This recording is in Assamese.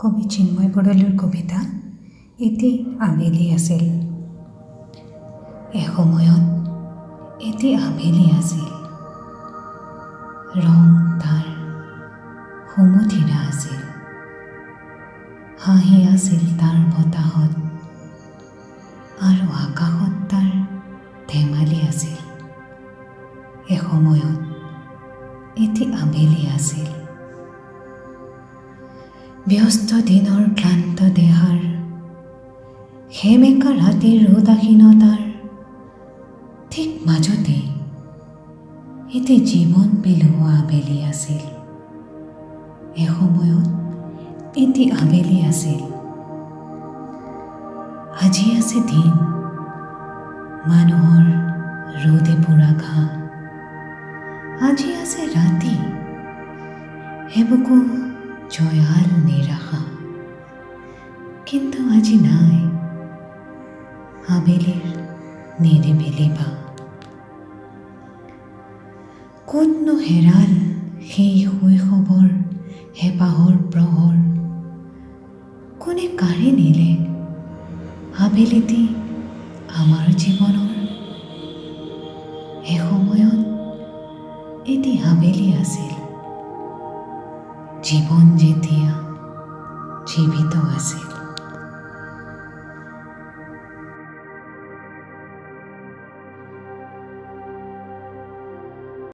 কবি চিন্ময় বৰদলৈৰ কবিতা এটি আবেলি আছিল। এসময়ত এটি আবেলি আছিল, ৰং তাৰ সুমথিৰা আছিল, হাঁহি আছিল তাৰ বতাহত আৰু আকাশত তাৰ ধেমালি আছিল। এসময়ত এটি আবেলি আছিল, ব্যস্ত দিনৰ ক্লান্ত দেহাৰ, সেমেকা ৰাতিৰ উদাসীনতাৰ ঠিক মাজতে এটি জীৱন বিলোৱা আবেলি আছিল। এসময়ত এটি আবেলি আছিল, আজি আছে দিন, মানুহৰ ৰ'দে পোৰা ঘাম, আজি আছে ৰাতি, হেবুকু জয়াল নিৰাশা, কিন্তু আজি নাই আবেলিৰ নিৰিবিলি বা। ক'তনো হেৰাল সেই শৈশৱৰ হেঁপাহৰ প্ৰহৰ, কোনে কাঢ়ি নিলে আবেলিটি আমাৰ জীৱনৰ। এসময়ত এটি আবেলি আছিল, জীৱন যেতিয়া জীৱিত আছিল।